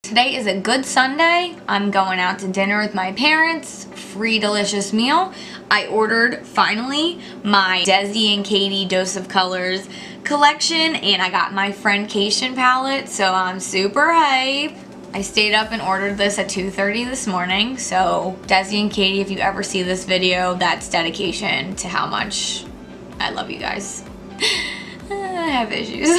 Today is a good Sunday. I'm going out to dinner with my parents. Free delicious meal. I ordered finally my Desi and Katie Dose of Colors collection, and I got my Friendcation palette, so I'm super hype. I stayed up and ordered this at 2:30 this morning, so Desi and Katie, if you ever see this video, that's dedication to how much I love you guys. I have issues.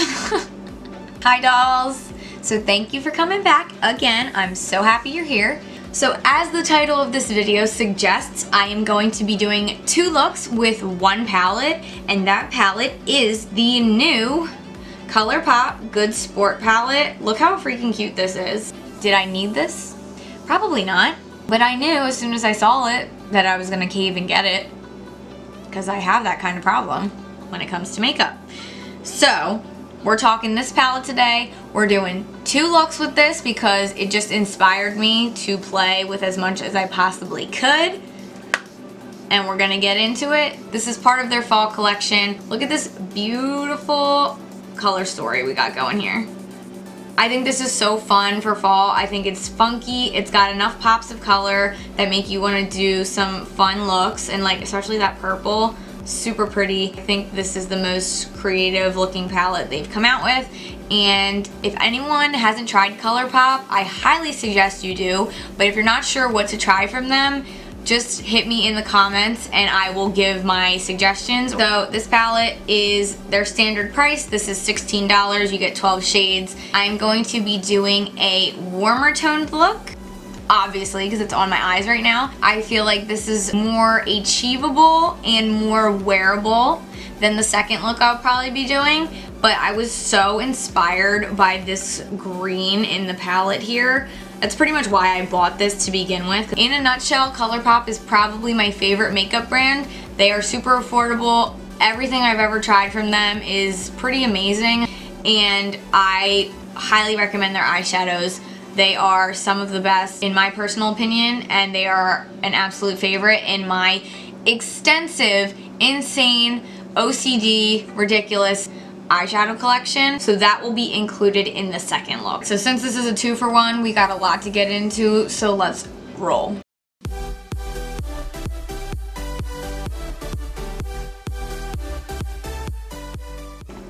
Hi dolls. So thank you for coming back again. I'm so happy you're here. So as the title of this video suggests, I am going to be doing 2 looks with 1 palette, and that palette is the new Colourpop Good Sport Palette. Look how freaking cute this is. Did I need this? Probably not, but I knew as soon as I saw it that I was gonna cave and get it, because I have that kind of problem when it comes to makeup. So we're talking this palette today. We're doing 2 looks with this because it just inspired me to play with as much as I possibly could. And we're gonna get into it. This is part of their fall collection. Look at this beautiful color story we got going here. I think this is so fun for fall. I think it's funky. It's got enough pops of color that make you wanna do some fun looks, and like especially that purple. Super pretty. I think this is the most creative looking palette they've come out with, and if anyone hasn't tried Colourpop, I highly suggest you do, but if you're not sure what to try from them, just hit me in the comments and I will give my suggestions. So this palette is their standard price. This is $16. You get 12 shades. I'm going to be doing a warmer toned look, obviously, because it's on my eyes right now. I feel like this is more achievable and more wearable than the second look I'll probably be doing, but I was so inspired by this green in the palette here. That's pretty much why I bought this to begin with. In a nutshell, Colourpop is probably my favorite makeup brand. They are super affordable. Everything I've ever tried from them is pretty amazing, and I highly recommend their eyeshadows. They are some of the best in my personal opinion, and they are an absolute favorite in my extensive, insane, OCD, ridiculous eyeshadow collection. So that will be included in the second look. So since this is a 2 for 1, we got a lot to get into, so let's roll.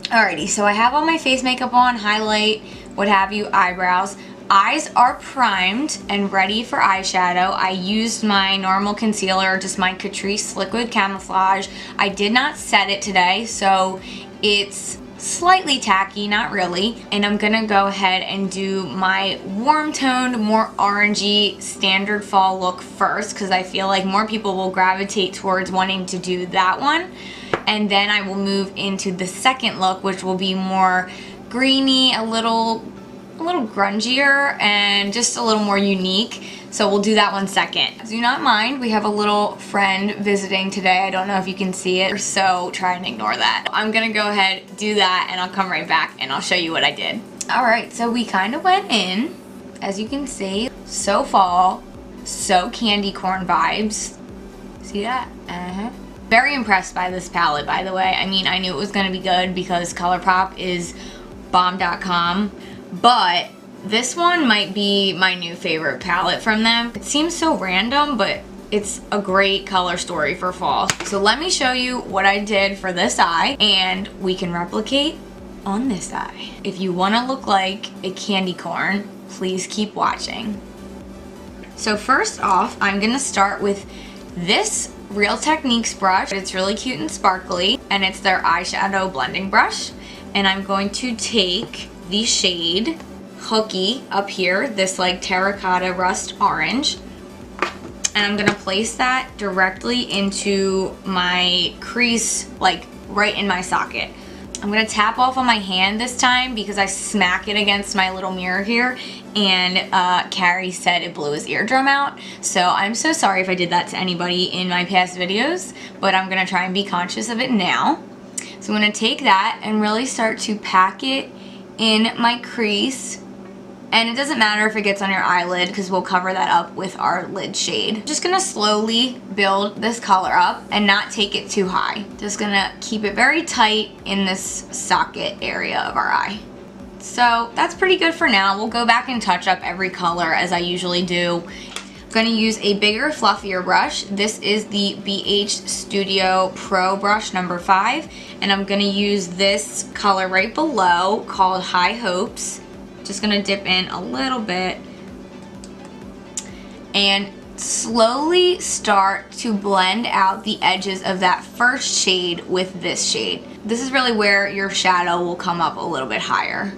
Alrighty, so I have all my face makeup on, highlight, what have you, eyebrows. Eyes are primed and ready for eyeshadow. I used my normal concealer, just my Catrice Liquid Camouflage. I did not set it today, so it's slightly tacky, not really. And I'm gonna go ahead and do my warm toned, more orangey standard fall look first, because I feel like more people will gravitate towards wanting to do that one. And then I will move into the second look, which will be more greeny, a little grungier, and just a little more unique. So we'll do that one second. Do not mind, we have a little friend visiting today. I don't know if you can see it, so try and ignore that. I'm gonna go ahead, do that, and I'll come right back and I'll show you what I did. Alright, so we kind of went in, as you can see, so fall, so candy corn vibes. See that? Very impressed by this palette, by the way. I mean, I knew it was gonna be good because Colourpop is bomb.com. But this one might be my new favorite palette from them. It seems so random, but it's a great color story for fall. So let me show you what I did for this eye, and we can replicate on this eye. If you want to look like a candy corn, please keep watching. So first off, I'm going to start with this Real Techniques brush. It's really cute and sparkly, and it's their eyeshadow blending brush. And I'm going to take the shade Hooky up here, this like terracotta rust orange, and I'm gonna place that directly into my crease, like right in my socket. I'm gonna tap off on my hand this time because I smack it against my little mirror here, and Carrie said it blew his eardrum out, so I'm so sorry if I did that to anybody in my past videos, but I'm gonna try and be conscious of it now. So I'm gonna take that and really start to pack it in my crease, and it doesn't matter if it gets on your eyelid because we'll cover that up with our lid shade. Just gonna slowly build this color up and not take it too high. Just gonna keep it very tight in this socket area of our eye. So that's pretty good for now. We'll go back and touch up every color as I usually do. I'm going to use a bigger, fluffier brush. This is the BH Studio Pro brush number 5. And I'm going to use this color right below called High Hopes. Just going to dip in a little bit and slowly start to blend out the edges of that first shade with this shade. This is really where your shadow will come up a little bit higher.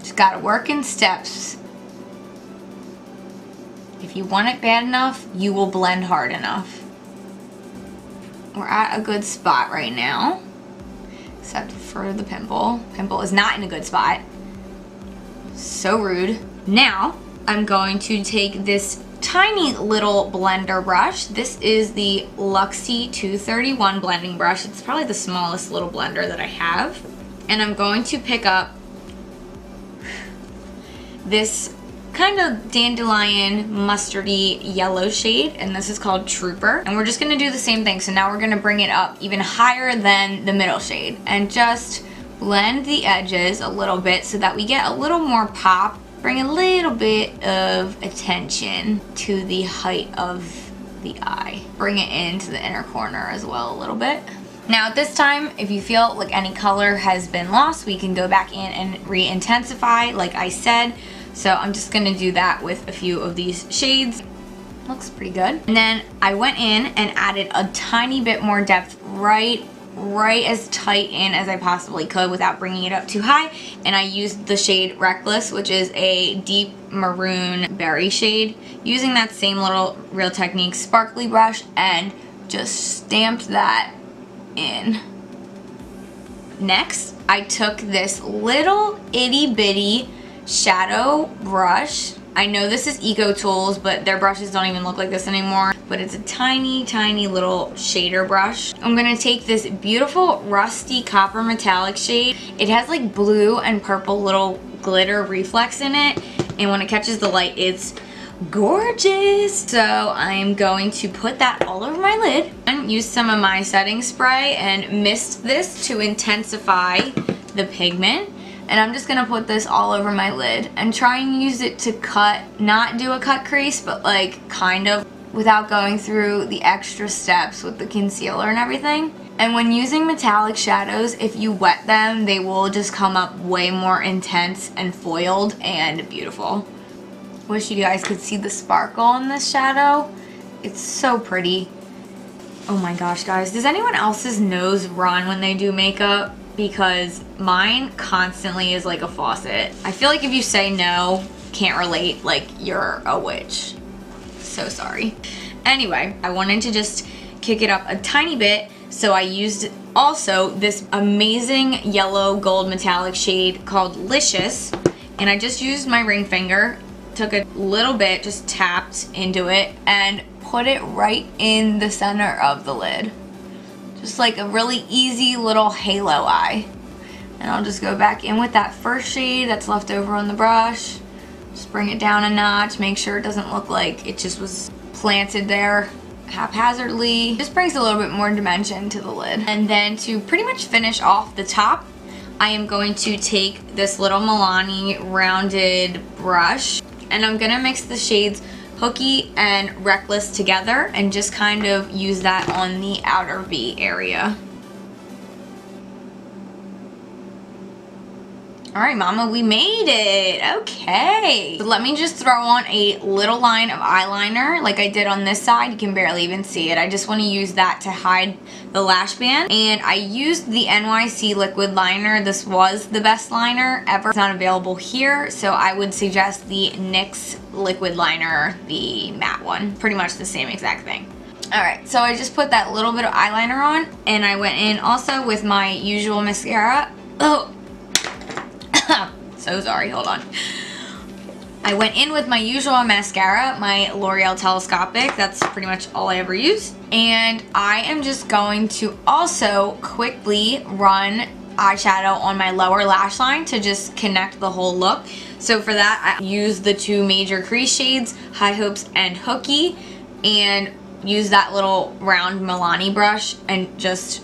Just gotta work in steps. If you want it bad enough, you will blend hard enough. We're at a good spot right now, except for the pimple. Pimple is not in a good spot. So rude. Now, I'm going to take this tiny little blender brush. This is the Luxie 231 blending brush. It's probably the smallest little blender that I have. And I'm going to pick up this kind of dandelion mustardy yellow shade, and this is called Trooper, and we're just going to do the same thing. So now we're going to bring it up even higher than the middle shade and just blend the edges a little bit so that we get a little more pop, bring a little bit of attention to the height of the eye, bring it into the inner corner as well a little bit. Now at this time, if you feel like any color has been lost, we can go back in and re-intensify like I said. So I'm just gonna do that with a few of these shades. Looks pretty good. And then I went in and added a tiny bit more depth right as tight in as I possibly could without bringing it up too high. And I used the shade Reckless, which is a deep maroon berry shade, using that same little Real Techniques sparkly brush, and just stamped that in. Next, I took this little itty bitty shadow brush. I know this is Ecotools, but their brushes don't even look like this anymore, but it's a tiny little shader brush. I'm gonna take this beautiful rusty copper metallic shade. It has like blue and purple little glitter reflex in it, and when it catches the light, it's gorgeous. So I'm going to put that all over my lid and use some of my setting spray and mist this to intensify the pigment. And I'm just gonna put this all over my lid and try and use it to cut, not do a cut crease, but like kind of, without going through the extra steps with the concealer and everything. And when using metallic shadows, if you wet them, they will just come up way more intense and foiled and beautiful. Wish you guys could see the sparkle in this shadow. It's so pretty. Oh my gosh, guys. Does anyone else's nose run when they do makeup? Because mine constantly is like a faucet. I feel like if you say no, can't relate, like you're a witch. So sorry. Anyway, I wanted to just kick it up a tiny bit, so I used also this amazing yellow gold metallic shade called Licious, and I just used my ring finger, took a little bit, just tapped into it, and put it right in the center of the lid. Just like a really easy little halo eye. And I'll just go back in with that first shade that's left over on the brush. Just bring it down a notch, make sure it doesn't look like it just was planted there haphazardly. Just brings a little bit more dimension to the lid. And then to pretty much finish off the top, I am going to take this little Milani rounded brush, and I'm gonna mix the shades Hooky and Reckless together and just kind of use that on the outer V area. Alright, mama, we made it. Okay. So let me just throw on a little line of eyeliner like I did on this side. You can barely even see it. I just want to use that to hide the lash band. And I used the NYC Liquid Liner. This was the best liner ever. It's not available here, so I would suggest the NYX Liquid Liner, the matte one. Pretty much the same exact thing. Alright, so I just put that little bit of eyeliner on, and I went in also with my usual mascara. Oh! So sorry, hold on. I went in with my usual mascara, my L'Oreal Telescopic. That's pretty much all I ever use. And I am just going to also quickly run eyeshadow on my lower lash line to just connect the whole look. So for that, I use the two major crease shades, High Hopes and Hooky, and use that little round Milani brush and just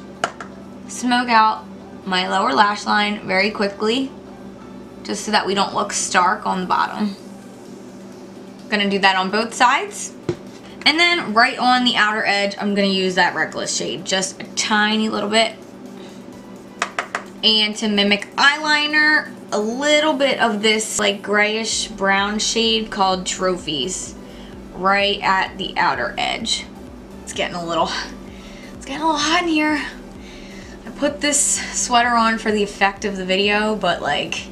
smoke out my lower lash line very quickly, just so that we don't look stark on the bottom. Gonna do that on both sides. And then right on the outer edge, I'm gonna use that Reckless shade, just a tiny little bit. And to mimic eyeliner, a little bit of this like grayish brown shade called Trophies right at the outer edge. It's getting a little hot in here. I put this sweater on for the effect of the video, but like,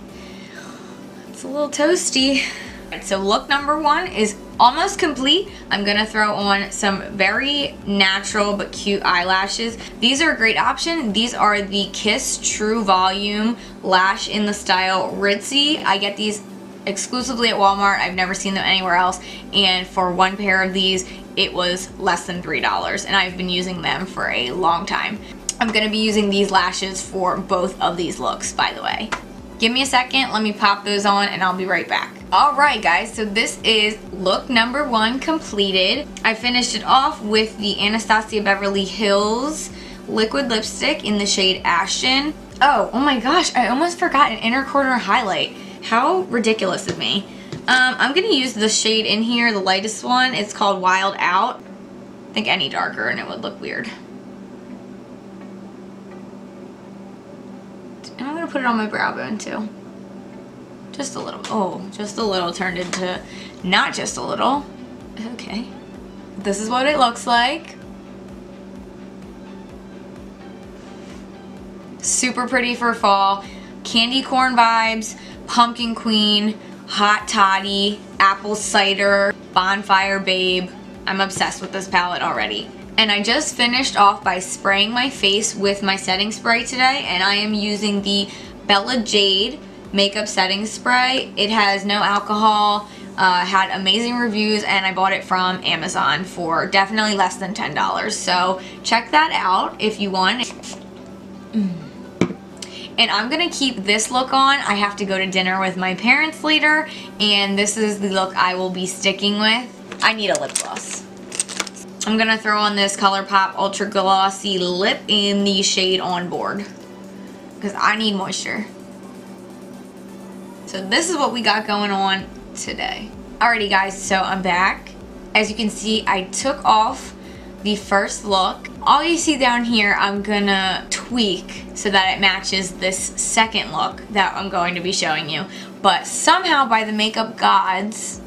it's a little toasty. Alright, so look number 1 is almost complete. I'm gonna throw on some very natural but cute eyelashes. These are a great option. These are the Kiss True Volume Lash in the style Ritzy. I get these exclusively at Walmart. I've never seen them anywhere else, and for one pair of these it was less than $3, and I've been using them for a long time. I'm gonna be using these lashes for both of these looks, by the way. Give me a second, let me pop those on and I'll be right back. Alright guys, so this is look number 1 completed. I finished it off with the Anastasia Beverly Hills liquid lipstick in the shade Ashton. Oh my gosh, I almost forgot an inner corner highlight. How ridiculous of me. I'm gonna use the shade in here, the lightest one. It's called Wild Out. I think any darker and it would look weird. And I'm gonna put it on my brow bone too. Just a little. Oh, just a little turned into not just a little. Okay. This is what it looks like. Super pretty for fall. Candy corn vibes, pumpkin queen, hot toddy, apple cider, bonfire babe. I'm obsessed with this palette already. And I just finished off by spraying my face with my setting spray today, and I am using the Bella Jade makeup setting spray. It has no alcohol, had amazing reviews, and I bought it from Amazon for definitely less than $10. So check that out if you want. And I'm gonna keep this look on. I have to go to dinner with my parents later, and this is the look I will be sticking with. I need a lip gloss. I'm gonna throw on this Colourpop Ultra Glossy Lip in the shade On Board, because I need moisture. So this is what we got going on today. Alrighty guys, so I'm back. As you can see, I took off the first look. All you see down here, I'm gonna tweak so that it matches this second look that I'm going to be showing you. But somehow, by the makeup gods,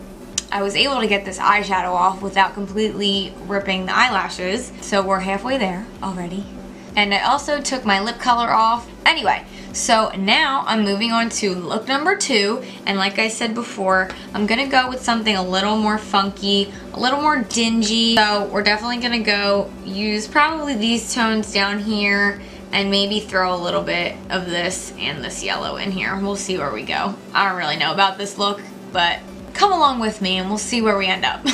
I was able to get this eyeshadow off without completely ripping the eyelashes. So we're halfway there already. And I also took my lip color off. Anyway, so now I'm moving on to look number 2. And like I said before, I'm gonna go with something a little more funky, a little more dingy. So we're definitely gonna go use probably these tones down here and maybe throw a little bit of this and this yellow in here. We'll see where we go. I don't really know about this look, but come along with me and we'll see where we end up.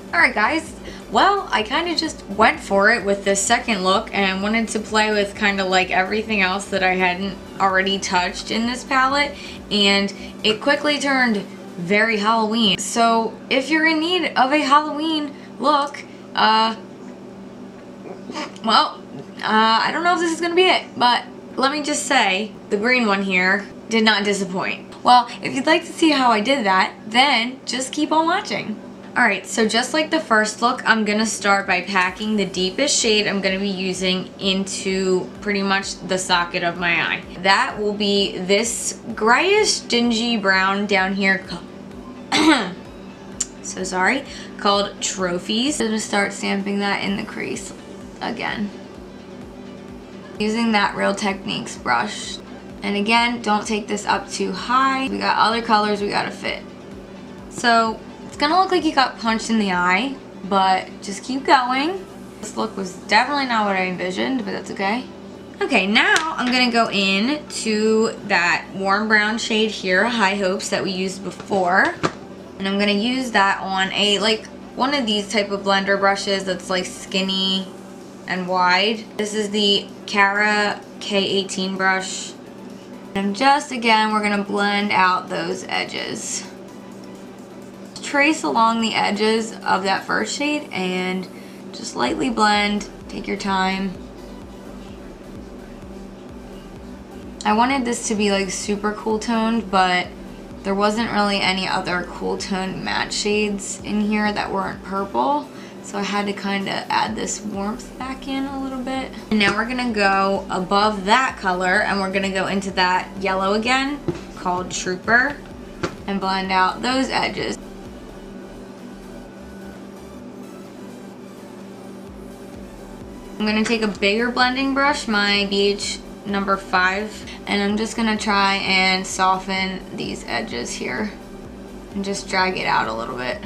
Alright guys, well, I kind of just went for it with this second look and wanted to play with kind of like everything else that I hadn't already touched in this palette, and it quickly turned very Halloween. So if you're in need of a Halloween look, I don't know if this is gonna be it, but let me just say the green one here did not disappoint. Well, if you'd like to see how I did that, then just keep on watching. Alright, so just like the first look, I'm going to start by packing the deepest shade I'm going to be using into pretty much the socket of my eye. That will be this grayish dingy brown down here. So sorry. Called Trophies. I'm going to start stamping that in the crease again. Using that Real Techniques brush. And again, don't take this up too high. We got other colors we gotta fit. So it's gonna look like you got punched in the eye, but just keep going. This look was definitely not what I envisioned, but that's okay. Okay, now I'm gonna go in to that warm brown shade here, High Hopes, that we used before. And I'm gonna use that on a, like, one of these type of blender brushes that's like skinny and wide. This is the Cara K18 brush. And just again, we're gonna blend out those edges. Trace along the edges of that first shade and just lightly blend. Take your time. I wanted this to be like super cool toned, but there wasn't really any other cool toned matte shades in here that weren't purple. So I had to kind of add this warmth back in a little bit. And now we're gonna go above that color and we're gonna go into that yellow again called Trooper and blend out those edges. I'm gonna take a bigger blending brush, my BH number 5, and I'm just gonna try and soften these edges here and just drag it out a little bit.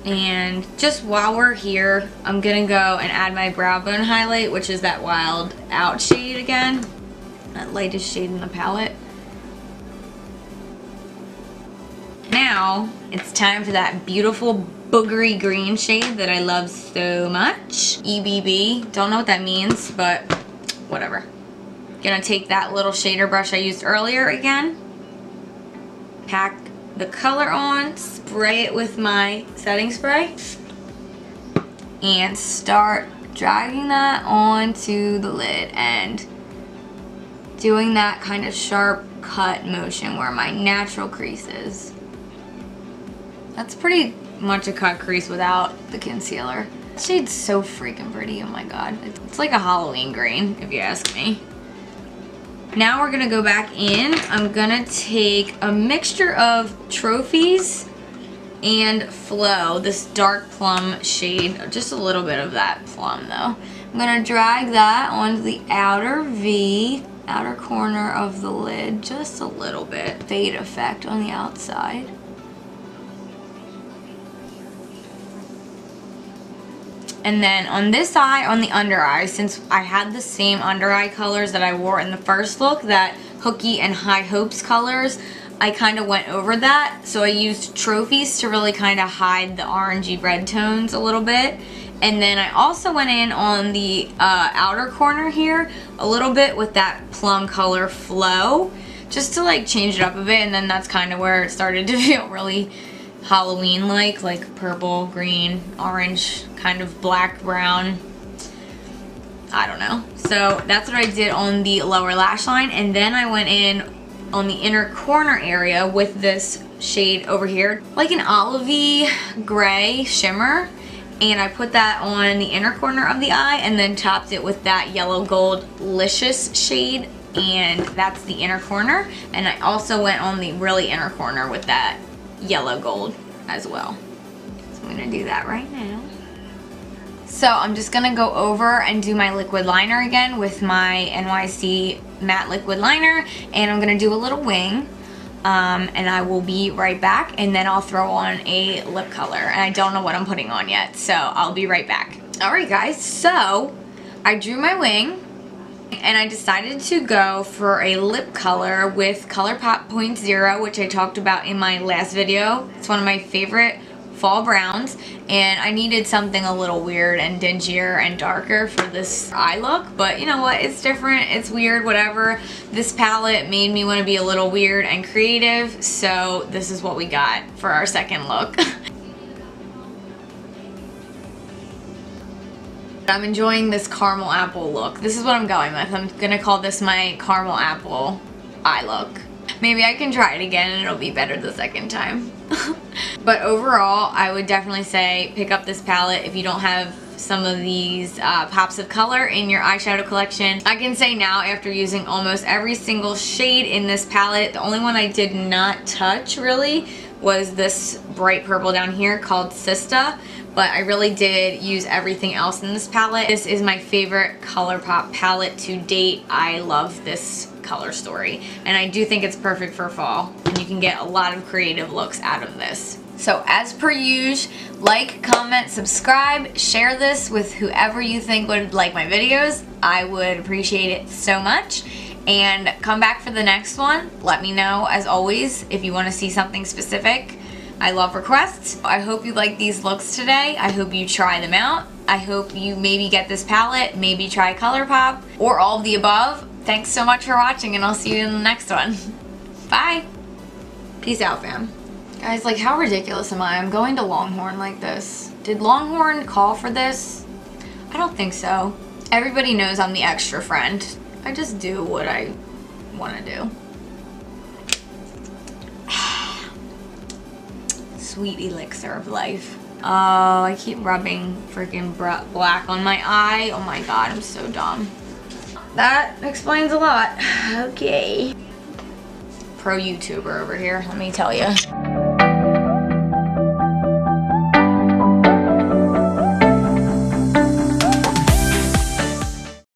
And just while we're here, I'm gonna go and add my brow bone highlight, which is that Wild Out shade again, that lightest shade in the palette. Now it's time for that beautiful boogery green shade that I love so much. EBB, don't know what that means, but whatever. Gonna take that little shader brush I used earlier again, pack the color on, spray it with my setting spray, and start dragging that onto the lid and doing that kind of sharp cut motion where my natural crease is. That's pretty much a cut crease without the concealer. This shade's so freaking pretty, oh my god. It's like a Halloween green, if you ask me. Now we're gonna go back in. I'm gonna take a mixture of Trophies and Flow, this dark plum shade, just a little bit of that plum though. I'm gonna drag that onto the outer V, outer corner of the lid, just a little bit. Fade effect on the outside. And then on this eye, on the under eye, since I had the same under eye colors that I wore in the first look, that Hooky and High Hopes colors, I kind of went over that. So I used Trophies to really kind of hide the orangey red tones a little bit. And then I also went in on the outer corner here a little bit with that plum color Flow, just to like change it up a bit. And then that's kind of where it started to feel really Halloween-like purple, green, orange, kind of black, brown. I don't know. So that's what I did on the lower lash line. And then I went in on the inner corner area with this shade over here, like an olivey gray shimmer. And I put that on the inner corner of the eye and then topped it with that yellow gold Licious shade. And that's the inner corner. And I also went on the really inner corner with that yellow gold as well. So I'm gonna do that right now. So I'm just gonna go over and do my liquid liner again with my NYC matte liquid liner, and I'm gonna do a little wing, and I will be right back, and then I'll throw on a lip color, and I don't know what I'm putting on yet, so I'll be right back. Alright guys, so I drew my wing, and I decided to go for a lip color with Colourpop 0.0, which I talked about in my last video. It's one of my favorite fall browns, and I needed something a little weird and dingier and darker for this eye look, but you know what, it's different, it's weird, whatever. This palette made me want to be a little weird and creative, so this is what we got for our second look. I'm enjoying this caramel apple look. This is what I'm going with. I'm gonna call this my caramel apple eye look. Maybe I can try it again and it'll be better the second time. But overall, I would definitely say pick up this palette if you don't have some of these pops of color in your eyeshadow collection. I can say now, after using almost every single shade in this palette, the only one I did not touch really was this bright purple down here called Sista. But I really did use everything else in this palette. This is my favorite Colourpop palette to date. I love this color story, and I do think it's perfect for fall, and you can get a lot of creative looks out of this. So as per usual, like, comment, subscribe, share this with whoever you think would like my videos. I would appreciate it so much. And come back for the next one. Let me know, as always, if you want to see something specific. I love requests. I hope you like these looks today. I hope you try them out, I hope you maybe get this palette, maybe try Colourpop, or all of the above. Thanks so much for watching, and I'll see you in the next one. Bye. Peace out, fam. Guys, like, how ridiculous am I? I'm going to Longhorn like this. Did Longhorn call for this? I don't think so. Everybody knows I'm the extra friend. I just do what I want to do. Sweet elixir of life. Oh, I keep rubbing freaking black on my eye. Oh my god, I'm so dumb. That explains a lot. Okay. Pro YouTuber over here, let me tell you.